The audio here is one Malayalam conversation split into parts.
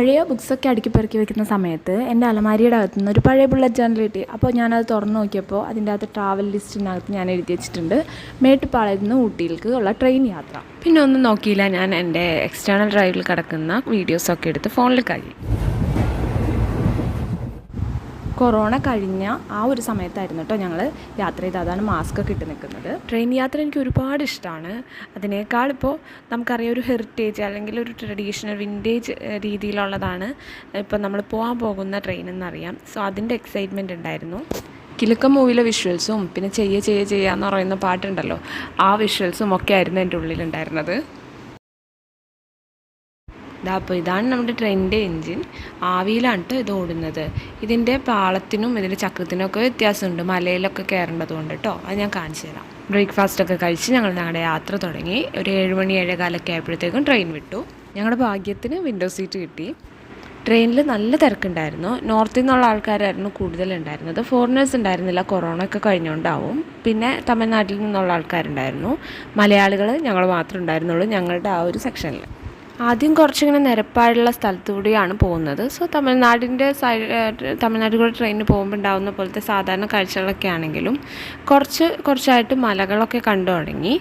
പഴയ ബുക്സൊക്കെ അടുക്കി പെറുക്കി വെക്കുന്ന സമയത്ത് എൻ്റെ അലമാരിയുടെ അകത്തു നിന്ന് ഒരു പഴയ ബുള്ളറ്റ് ജേർണൽ കിട്ടി. അപ്പോൾ ഞാനത് തുറന്നു നോക്കിയപ്പോൾ അതിൻ്റെ അകത്ത് ട്രാവൽ ലിസ്റ്റിനകത്ത് ഞാൻ എഴുതി വെച്ചിട്ടുണ്ട് മേട്ടുപ്പാളയത്ത് നിന്ന് ഊട്ടിയിലേക്ക് ഉള്ള ട്രെയിൻ യാത്ര. പിന്നെ ഒന്നും നോക്കിയില്ല, ഞാൻ എൻ്റെ എക്സ്റ്റേണൽ ഡ്രൈവിൽ കിടക്കുന്ന വീഡിയോസൊക്കെ എടുത്ത് ഫോണിൽ കഴിയും. കൊറോണ കഴിഞ്ഞ ആ ഒരു സമയത്തായിരുന്നു കേട്ടോ ഞങ്ങൾ യാത്ര ചെയ്ത്, അതാണ് മാസ്ക് ഒക്കെ ഇട്ട് നിൽക്കുന്നത്. ട്രെയിൻ യാത്ര എനിക്ക് ഒരുപാട് ഇഷ്ടമാണ്. അതിനേക്കാൾ ഇപ്പോൾ നമുക്കറിയാം ഒരു ഹെറിറ്റേജ് അല്ലെങ്കിൽ ഒരു ട്രഡീഷണൽ വിൻറ്റേജ് രീതിയിലുള്ളതാണ് ഇപ്പോൾ നമ്മൾ പോകാൻ പോകുന്ന ട്രെയിൻ എന്നറിയാം. സോ അതിൻ്റെ എക്സൈറ്റ്മെൻറ്റ് ഉണ്ടായിരുന്നു. കിലുക്കം മൂവിയിലെ വിഷ്വൽസും പിന്നെ ചെയ്യാന്ന് പറയുന്ന പാട്ടുണ്ടല്ലോ, ആ വിഷ്വൽസും ഒക്കെ ആയിരുന്നു എൻ്റെ ഉള്ളിലുണ്ടായിരുന്നത്. അപ്പോൾ ഇതാണ് നമ്മുടെ ട്രെയിനിൻ്റെ എൻജിൻ. ആവിയിലാണ് ഇത് ഓടുന്നത്. ഇതിൻ്റെ പാളത്തിനും ഇതിൻ്റെ ചക്രത്തിനും ഒക്കെ വ്യത്യാസമുണ്ട്, മലയിലൊക്കെ കയറേണ്ടതുകൊണ്ട് കേട്ടോ. അത് ഞാൻ കാണിച്ചു തരാം. ബ്രേക്ക്ഫാസ്റ്റൊക്കെ കഴിച്ച് ഞങ്ങളുടെ യാത്ര തുടങ്ങി. ഒരു 7 മണി 7:15 ആയപ്പോഴത്തേക്കും ട്രെയിൻ വിട്ടു. ഞങ്ങളുടെ ഭാഗ്യത്തിന് വിൻഡോ സീറ്റ് കിട്ടി. ട്രെയിനിൽ നല്ല തിരക്കുണ്ടായിരുന്നു. നോർത്തിൽ നിന്നുള്ള ആൾക്കാരായിരുന്നു കൂടുതലുണ്ടായിരുന്നത്. ഫോറിനേഴ്സ് ഉണ്ടായിരുന്നില്ല, കൊറോണ ഒക്കെ കഴിഞ്ഞുകൊണ്ടാവും. പിന്നെ തമിഴ്നാട്ടിൽ നിന്നുള്ള ആൾക്കാരുണ്ടായിരുന്നു. മലയാളികൾ ഞങ്ങൾ മാത്രമേ ഉണ്ടായിരുന്നുള്ളൂ ഞങ്ങളുടെ ആ ഒരു സെക്ഷനിൽ. ആദ്യം കുറച്ചിങ്ങനെ നിരപ്പായുള്ള സ്ഥലത്തുകൂടിയാണ് പോകുന്നത്. സോ തമിഴ്നാട്ടിൽ കൂടെ ട്രെയിനിന് പോകുമ്പോൾ ഉണ്ടാകുന്ന പോലത്തെ സാധാരണ കാഴ്ചകളൊക്കെ ആണെങ്കിലും കുറച്ചായിട്ട് മലകളൊക്കെ കണ്ടു തുടങ്ങി.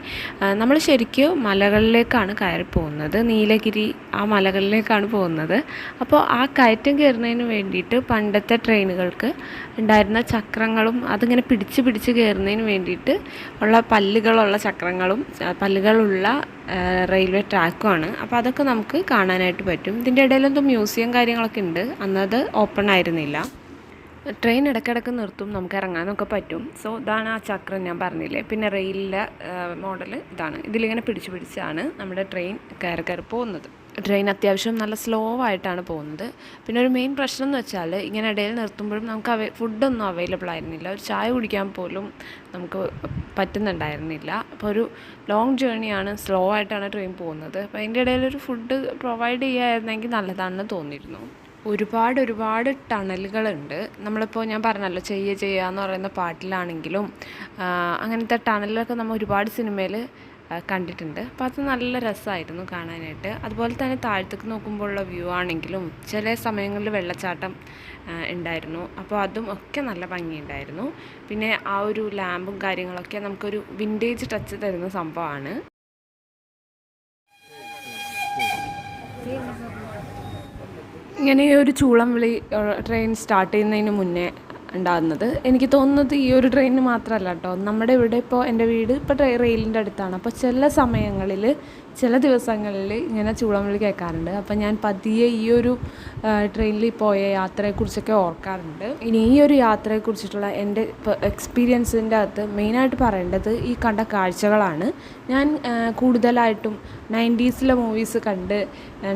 നമ്മൾ ശരിക്കും മലകളിലേക്കാണ് കയറി പോകുന്നത്. നീലഗിരി ആ മലകളിലേക്കാണ് പോകുന്നത്. അപ്പോൾ ആ കയറ്റം കയറുന്നതിന് വേണ്ടിയിട്ട് പണ്ടത്തെ ട്രെയിനുകൾക്ക് ഉണ്ടായിരുന്ന ചക്രങ്ങളും അതിങ്ങനെ പിടിച്ച് കയറുന്നതിന് വേണ്ടിയിട്ട് ഉള്ള പല്ലുകളുള്ള ചക്രങ്ങളും പല്ലുകളുള്ള റെയിൽവേ ട്രാക്കുമാണ്. അപ്പോൾ അതൊക്കെ നമുക്ക് കാണാനായിട്ട് പറ്റും. ഇതിൻ്റെ ഇടയിലെന്തോ മ്യൂസിയം കാര്യങ്ങളൊക്കെ ഉണ്ട്. അന്നത് ഓപ്പൺ ആയിരുന്നില്ല. ട്രെയിൻ ഇടയ്ക്കിടയ്ക്ക് നിർത്തും, നമുക്ക് ഇറങ്ങാനൊക്കെ പറ്റും. സോ ഇതാണ് ആ ചക്രം ഞാൻ പറഞ്ഞില്ലേ. പിന്നെ റെയിലിൻ്റെ മോഡൽ ഇതാണ്. ഇതിലിങ്ങനെ പിടിച്ചാണ് നമ്മുടെ ട്രെയിൻ കയറി പോകുന്നത്. ട്രെയിൻ അത്യാവശ്യം നല്ല സ്ലോ ആയിട്ടാണ് പോകുന്നത്. പിന്നെ ഒരു മെയിൻ പ്രശ്നം എന്ന് വെച്ചാൽ ഇങ്ങനെ ഇടയിൽ നിർത്തുമ്പോഴും നമുക്ക് ഫുഡൊന്നും അവൈലബിൾ ആയിരുന്നില്ല. ഒരു ചായ കുടിക്കാൻ പോലും നമുക്ക് പറ്റുന്നുണ്ടായിരുന്നില്ല. അപ്പോൾ ഒരു ലോങ് ജേർണിയാണ്, സ്ലോ ആയിട്ടാണ് ട്രെയിൻ പോകുന്നത്. അപ്പോൾ അതിൻ്റെ ഇടയിലൊരു ഫുഡ് പ്രൊവൈഡ് ചെയ്യാമായിരുന്നെങ്കിൽ നല്ലതാണെന്ന് തോന്നിയിരുന്നു. ഒരുപാട് ടണലുകളുണ്ട്. നമ്മളിപ്പോൾ ഞാൻ പറഞ്ഞല്ലോ ചെയ്യാന്ന് പറയുന്ന പാട്ടിലാണെങ്കിലും അങ്ങനത്തെ ടണലൊക്കെ നമ്മൾ ഒരുപാട് സിനിമയിൽ കണ്ടിട്ടുണ്ട്. അപ്പോൾ അത് നല്ല രസമായിരുന്നു കാണാനായിട്ട്. അതുപോലെ തന്നെ താഴത്തേക്ക് നോക്കുമ്പോഴുള്ള വ്യൂ ആണെങ്കിലും ചില സമയങ്ങളിൽ വെള്ളച്ചാട്ടം ഉണ്ടായിരുന്നു. അപ്പോൾ അതും ഒക്കെ നല്ല ഭംഗിയുണ്ടായിരുന്നു. പിന്നെ ആ ഒരു ലാമ്പും കാര്യങ്ങളൊക്കെ നമുക്കൊരു വിൻറ്റേജ് ടച്ച് തരുന്ന സംഭവമാണ്. ഇങ്ങനെ ഒരു ചൂളം വിളി ട്രെയിൻ സ്റ്റാർട്ട് ചെയ്യുന്നതിന് മുന്നേ ഉണ്ടാകുന്നത് എനിക്ക് തോന്നുന്നത് ഈ ഒരു ട്രെയിനിന് മാത്രമല്ല കേട്ടോ. നമ്മുടെ ഇവിടെ ഇപ്പോൾ എൻ്റെ വീട് ഇപ്പോൾ റെയിലിൻ്റെ അടുത്താണ്. അപ്പോൾ ചില സമയങ്ങളിൽ ചില ദിവസങ്ങളിൽ ഇങ്ങനെ ചൂളം വിളി കേൾക്കാറുണ്ട്. അപ്പോൾ ഞാൻ പതിയെ ഈ ഒരു ട്രെയിനിൽ പോയ യാത്രയെക്കുറിച്ചൊക്കെ ഓർക്കാറുണ്ട്. ഇനി ഈ ഒരു യാത്രയെക്കുറിച്ചിട്ടുള്ള എൻ്റെ എക്സ്പീരിയൻസിൻ്റെ അകത്ത് മെയിനായിട്ട് പറയേണ്ടത് ഈ കണ്ട കാഴ്ചകളാണ്. ഞാൻ കൂടുതലായിട്ടും 90s മൂവീസ് കണ്ട്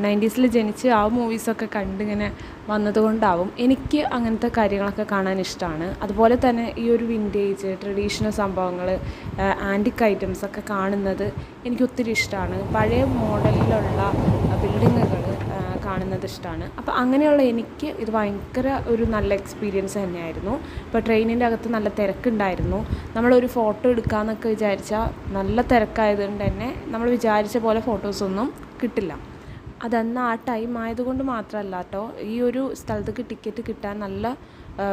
90s ജനിച്ച് ആ മൂവീസൊക്കെ കണ്ട് ഇങ്ങനെ വന്നതുകൊണ്ടാവും എനിക്ക് അങ്ങനത്തെ കാര്യങ്ങളൊക്കെ കാണാൻ ഇഷ്ടമാണ്. അതുപോലെ തന്നെ ഈ ഒരു വിൻറ്റേജ് ട്രഡീഷണൽ സംഭവങ്ങൾ ആൻറ്റിക് ഐറ്റംസൊക്കെ കാണുന്നത് എനിക്ക് ഒത്തിരി ഇഷ്ടമാണ്. പഴയ മോഡലിലുള്ള ബിൽഡിങ്ങുകൾ കാണുന്നത് ഇഷ്ടമാണ്. അപ്പോൾ അങ്ങനെയുള്ള എനിക്ക് ഇത് ഭയങ്കര ഒരു നല്ല എക്സ്പീരിയൻസ് തന്നെയായിരുന്നു. ഇപ്പോൾ ട്രെയിനിൻ്റെ അകത്ത് നല്ല തിരക്കുണ്ടായിരുന്നു. നമ്മളൊരു ഫോട്ടോ എടുക്കാമെന്നൊക്കെ വിചാരിച്ചാൽ നല്ല തിരക്കായതുകൊണ്ട് തന്നെ നമ്മൾ വിചാരിച്ച പോലെ ഫോട്ടോസൊന്നും കിട്ടില്ല. അതന്ന് ആ ടൈം ആയതുകൊണ്ട് മാത്രമല്ല കേട്ടോ, ഈ ഒരു സ്ഥലത്തേക്ക് ടിക്കറ്റ് കിട്ടാൻ നല്ല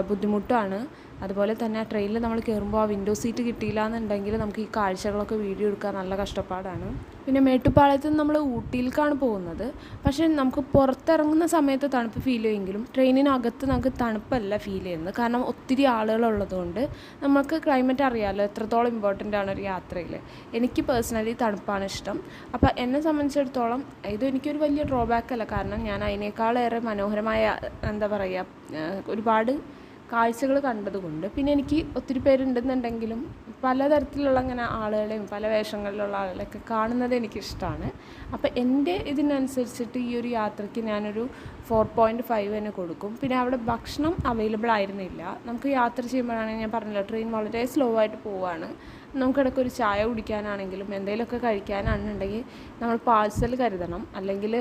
ബുദ്ധിമുട്ടാണ്. അതുപോലെ തന്നെ ആ ട്രെയിനിൽ നമ്മൾ കയറുമ്പോൾ ആ വിൻഡോ സീറ്റ് കിട്ടിയില്ല എന്നുണ്ടെങ്കിൽ നമുക്ക് ഈ കാഴ്ചകളൊക്കെ വീഡിയോ എടുക്കാൻ നല്ല കഷ്ടപ്പാടാണ്. പിന്നെ മേട്ടുപ്പാളയത്ത് നിന്ന് നമ്മൾ ഊട്ടിയിലേക്കാണ് പോകുന്നത്. പക്ഷേ നമുക്ക് പുറത്തിറങ്ങുന്ന സമയത്ത് തണുപ്പ് ഫീൽ ചെയ്യുമെങ്കിലും ട്രെയിനിനകത്ത് നമുക്ക് തണുപ്പല്ല ഫീൽ ചെയ്യുന്നത്. കാരണം ഒത്തിരി ആളുകളുള്ളതുകൊണ്ട് നമുക്ക് ക്ലൈമറ്റ് അറിയാമല്ലോ എത്രത്തോളം ഇമ്പോർട്ടൻ്റ് ആണ് ഒരു യാത്രയിൽ. എനിക്ക് പേഴ്സണലി തണുപ്പാണ് ഇഷ്ടം. അപ്പോൾ എന്നെ സംബന്ധിച്ചിടത്തോളം ഇത് എനിക്കൊരു വലിയ ഡ്രോബാക്ക് അല്ല. കാരണം ഞാൻ അതിനേക്കാളേറെ മനോഹരമായ എന്താ പറയുക ഒരുപാട് കാഴ്ചകൾ കണ്ടതുകൊണ്ട്. പിന്നെ എനിക്ക് ഒത്തിരി പേരുണ്ടെന്നുണ്ടെങ്കിലും പലതരത്തിലുള്ള അങ്ങനെ ആളുകളെയും പല വേഷങ്ങളിലുള്ള ആളുകളെയൊക്കെ കാണുന്നത് എനിക്കിഷ്ടമാണ്. അപ്പോൾ എൻ്റെ ഇതിനനുസരിച്ചിട്ട് ഈ ഒരു യാത്രയ്ക്ക് ഞാനൊരു 4.5 തന്നെ കൊടുക്കും. പിന്നെ അവിടെ ഭക്ഷണം അവൈലബിൾ ആയിരുന്നില്ല. നമുക്ക് യാത്ര ചെയ്യുമ്പോഴാണെങ്കിൽ ഞാൻ പറഞ്ഞല്ലോ ട്രെയിൻ വളരെ സ്ലോ ആയിട്ട് പോവുകയാണ്. നമുക്കിടയ്ക്ക് ഒരു ചായ കുടിക്കാനാണെങ്കിലും എന്തെങ്കിലുമൊക്കെ കഴിക്കാനാണെന്നുണ്ടെങ്കിൽ നമ്മൾ പാഴ്സൽ കരുതണം. അല്ലെങ്കിൽ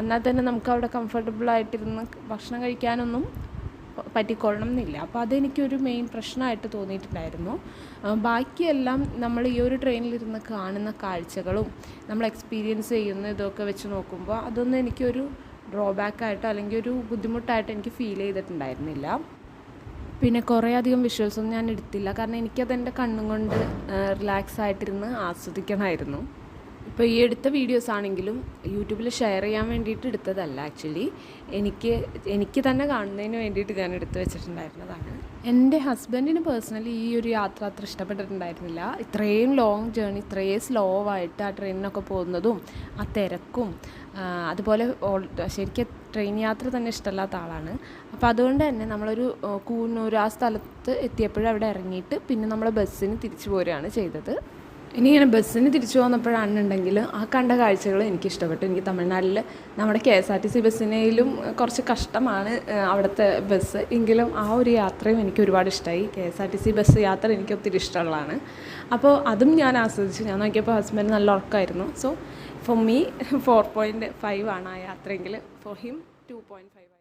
എന്നാൽ തന്നെ നമുക്ക് അവിടെ കംഫർട്ടബിളായിട്ടിരുന്ന് ഭക്ഷണം കഴിക്കാനൊന്നും പറ്റിക്കൊള്ളണം എന്നില്ല. അപ്പോൾ അതെനിക്കൊരു മെയിൻ പ്രശ്നമായിട്ട് തോന്നിയിട്ടുണ്ടായിരുന്നു. ബാക്കിയെല്ലാം നമ്മൾ ഈ ഒരു ട്രെയിനിലിരുന്ന് കാണുന്ന കാഴ്ചകളും നമ്മൾ എക്സ്പീരിയൻസ് ചെയ്യുന്ന ഇതൊക്കെ വെച്ച് നോക്കുമ്പോൾ അതൊന്നും എനിക്കൊരു ഡ്രോബാക്കായിട്ടോ അല്ലെങ്കിൽ ഒരു ബുദ്ധിമുട്ടായിട്ടോ എനിക്ക് ഫീൽ ചെയ്തിട്ടുണ്ടായിരുന്നില്ല. പിന്നെ കുറേ അധികം വിഷ്വൽസൊന്നും ഞാൻ എടുത്തില്ല, കാരണം എനിക്കതെൻ്റെ കണ്ണും കൊണ്ട് റിലാക്സ് ആയിട്ടിരുന്ന് ആസ്വദിക്കണമായിരുന്നു. ഇപ്പോൾ ഈ എടുത്ത വീഡിയോസ് ആണെങ്കിലും യൂട്യൂബിൽ ഷെയർ ചെയ്യാൻ വേണ്ടിയിട്ട് എടുത്തതല്ല. ആക്ച്വലി എനിക്ക് തന്നെ കാണുന്നതിന് വേണ്ടിയിട്ട് ഞാൻ എടുത്തു വെച്ചിട്ടുണ്ടായിരുന്നതാണ്. എൻ്റെ ഹസ്ബൻഡിന് പേഴ്സണലി ഈ ഒരു യാത്ര അത്ര ഇഷ്ടപ്പെട്ടിട്ടുണ്ടായിരുന്നില്ല. ഇത്രയും ലോങ് ജേർണി ഇത്രയും സ്ലോ ആയിട്ട് ആ ട്രെയിനിനൊക്കെ പോകുന്നതും ആ തിരക്കും, അതുപോലെ ശരിക്കും ട്രെയിൻ യാത്ര തന്നെ ഇഷ്ടമല്ലാത്ത ആളാണ്. അപ്പോൾ അതുകൊണ്ട് തന്നെ നമ്മളൊരു കൂന്നൂർ ആ സ്ഥലത്ത് എത്തിയപ്പോഴും അവിടെ ഇറങ്ങിയിട്ട് പിന്നെ നമ്മൾ ബസ്സിന് തിരിച്ചു പോരുകയാണ് ചെയ്തത്. ഇനി ഇങ്ങനെ ബസ്സിന് തിരിച്ചു പോകുന്നപ്പോഴാണെന്നുണ്ടെങ്കിൽ ആ കണ്ട കാഴ്ചകൾ എനിക്കിഷ്ടപ്പെട്ടു. എനിക്ക് തമിഴ്നാട്ടിൽ നമ്മുടെ KSRTC ബസ്സിനേലും കുറച്ച് കഷ്ടമാണ് അവിടുത്തെ ബസ്, എങ്കിലും ആ ഒരു യാത്രയും എനിക്ക് ഒരുപാട് ഇഷ്ടമായി. KSRTC ബസ് യാത്ര എനിക്ക് ഒത്തിരി ഇഷ്ടമുള്ളതാണ്. അപ്പോൾ അതും ഞാൻ ആസ്വദിച്ചു. ഞാൻ നോക്കിയപ്പോൾ ഹസ്ബൻഡ് നല്ല ഉറക്കമായിരുന്നു. സോ ഫോർ മീ 4.5 ആണ് ആ യാത്രയെങ്കിൽ ഫോർ ഹിം 2.5 ആയിരുന്നു.